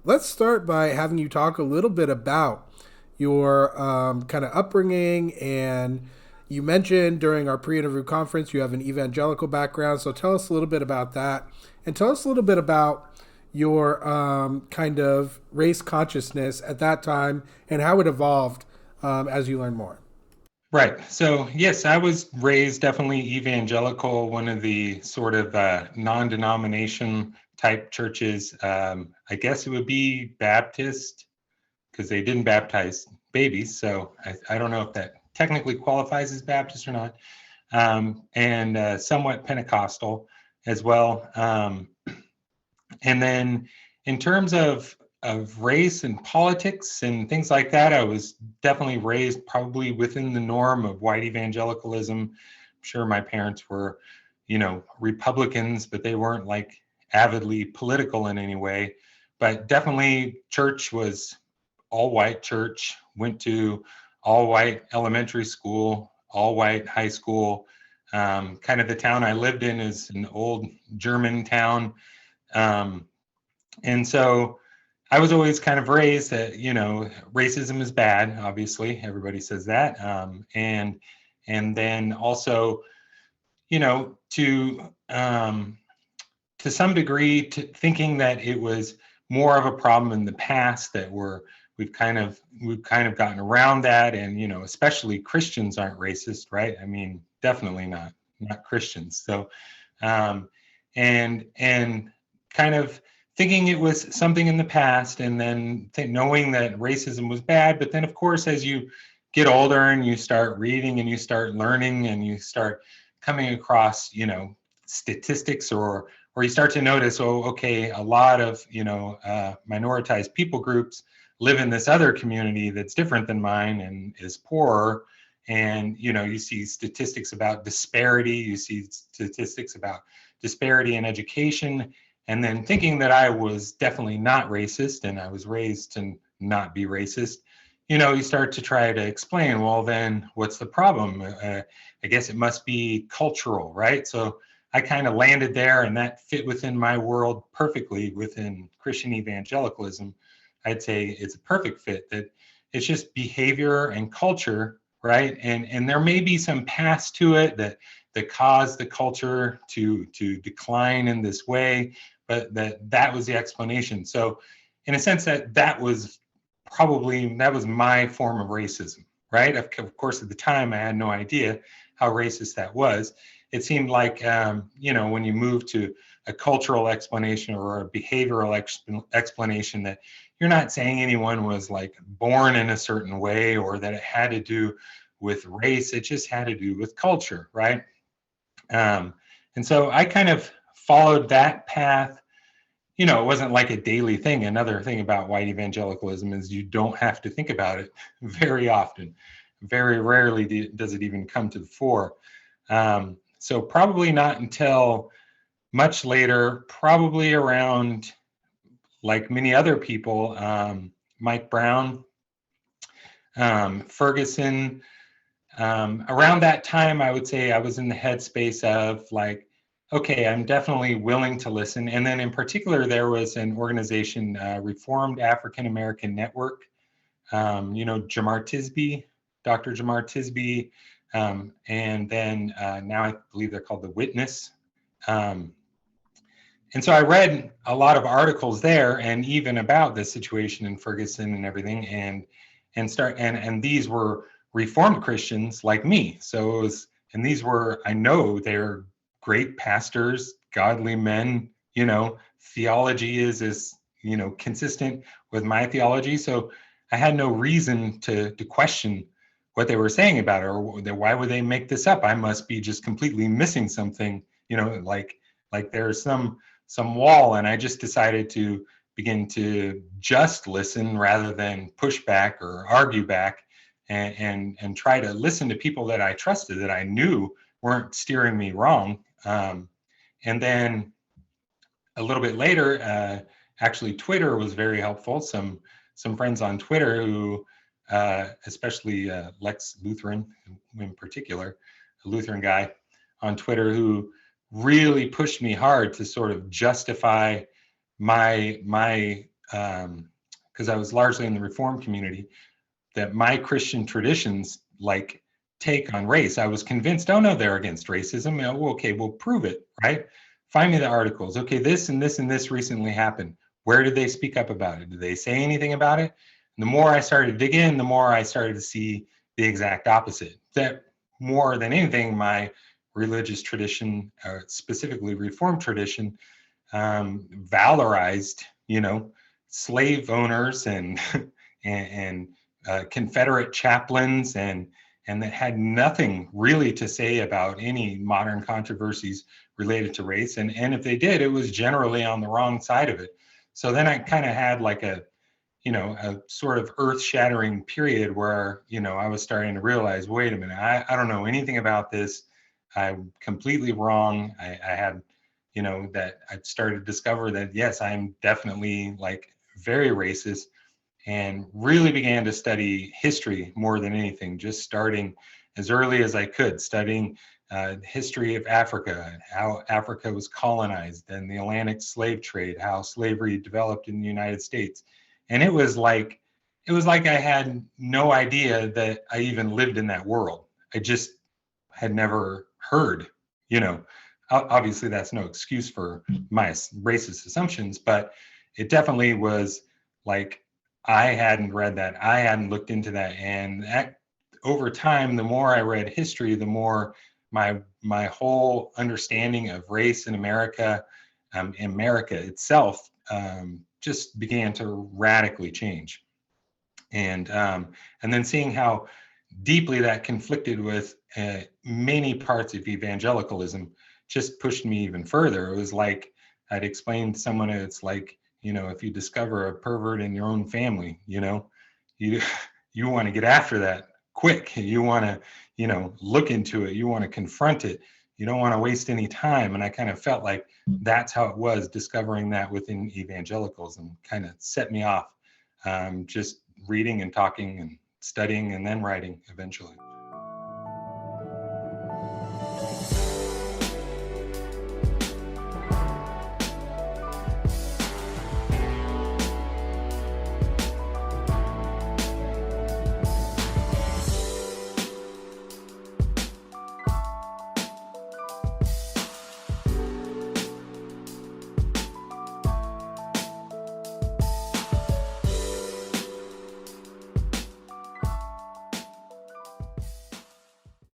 Let's start by having you talk a little bit about your kind of upbringing. And you mentioned during our pre interview conference you have an evangelical background. So tell us a little bit about that. And tell us a little bit about your kind of race consciousness at that time and how it evolved as you learn more. Right. So, yes, I was raised definitely evangelical, one of the sort of non-denomination type churches. I guess it would be Baptist because they didn't baptize babies. So I don't know if that technically qualifies as Baptist or not. And somewhat Pentecostal as well. And then in terms of race and politics and things like that, I was definitely raised probably within the norm of white evangelicalism. I'm sure my parents were, Republicans, but they weren't like avidly political in any way. But definitely church was all white church, went to all white elementary school, all white high school. Kind of the town I lived in is an old German town. Um, and so I was always kind of raised that, racism is bad. Obviously, everybody says that. And then also, to some degree, to thinking that it was more of a problem in the past that we've kind of gotten around that, and especially Christians aren't racist, right? I mean, definitely not Christians. So, and kind of thinking it was something in the past, and then knowing that racism was bad. But then, of course, as you get older and you start reading and you start learning and you start coming across, statistics, or you start to notice, oh, okay, a lot of minoritized people groups live in this other community that's different than mine and is poorer. And you see statistics about disparity. You see statistics about disparity in education. And then thinking that I was definitely not racist and I was raised to not be racist, you start to try to explain, well, then what's the problem? I guess it must be cultural, right? So I kind of landed there, and that fit within my world perfectly within Christian evangelicalism. I'd say it's a perfect fit, that it's just behavior and culture, right? And there may be some past to it that caused the culture to decline in this way, but that was the explanation. So in a sense, that was my form of racism, right? Of course, at the time, I had no idea how racist that was. It seemed like, when you move to a cultural explanation or a behavioral explanation, that you're not saying anyone was like born in a certain way or that it had to do with race. It just had to do with culture, right? And so I kind of followed that path. It wasn't like a daily thing. Another thing about white evangelicalism is you don't have to think about it very often. Very rarely does it even come to the fore. So probably not until much later, probably around, like many other people, Mike Brown, Ferguson. Around that time, I would say I was in the headspace of like, okay, I'm definitely willing to listen. And then in particular, there was an organization, Reformed African American Network, Jamar Tisby, Dr. Jamar Tisby, and then now I believe they're called The Witness. And so I read a lot of articles there, and even about the situation in Ferguson and everything, and these were Reformed Christians like me. So it was, and these were, I know they're great pastors, godly men. Theology is consistent with my theology. So I had no reason to question what they were saying about it, or why would they make this up? I must be just completely missing something. Like there's some wall, and I just decided to begin to just listen rather than push back or argue back, and try to listen to people that I trusted, that I knew weren't steering me wrong. And then a little bit later, actually Twitter was very helpful. Some friends on Twitter who, especially Lex Lutheran in particular, a Lutheran guy on Twitter, who really pushed me hard to sort of justify my because I was largely in the Reformed community, that my Christian traditions like take on race. I was convinced, oh no, they're against racism. Well, okay, we'll prove it, right? Find me the articles. Okay, this and this and this recently happened. Where did they speak up about it? Did they say anything about it? And the more I started to dig in, the more I started to see the exact opposite. That more than anything, my religious tradition, specifically Reformed tradition, valorized, slave owners and and Confederate chaplains, and that had nothing really to say about any modern controversies related to race. And if they did, it was generally on the wrong side of it. So then I kind of had like a sort of earth-shattering period where, I was starting to realize, wait a minute, I don't know anything about this. I'm completely wrong. I had, that I started to discover that, yes, I'm definitely like very racist, and really began to study history more than anything, just starting as early as I could, studying history of Africa, how Africa was colonized, and the Atlantic slave trade, how slavery developed in the United States. And it was like I had no idea that I even lived in that world. I just had never heard, obviously that's no excuse for my racist assumptions, but it definitely was like, I hadn't read that. I hadn't looked into that. And that, over time, the more I read history, the more my whole understanding of race in America, America itself, just began to radically change. And then seeing how deeply that conflicted with many parts of evangelicalism just pushed me even further. It was like I'd explained to someone, it's like, if you discover a pervert in your own family, you you want to get after that quick. You want to, look into it. You want to confront it. You don't want to waste any time. And I kind of felt like that's how it was, discovering that within evangelicalism kind of set me off, just reading and talking and studying and then writing eventually.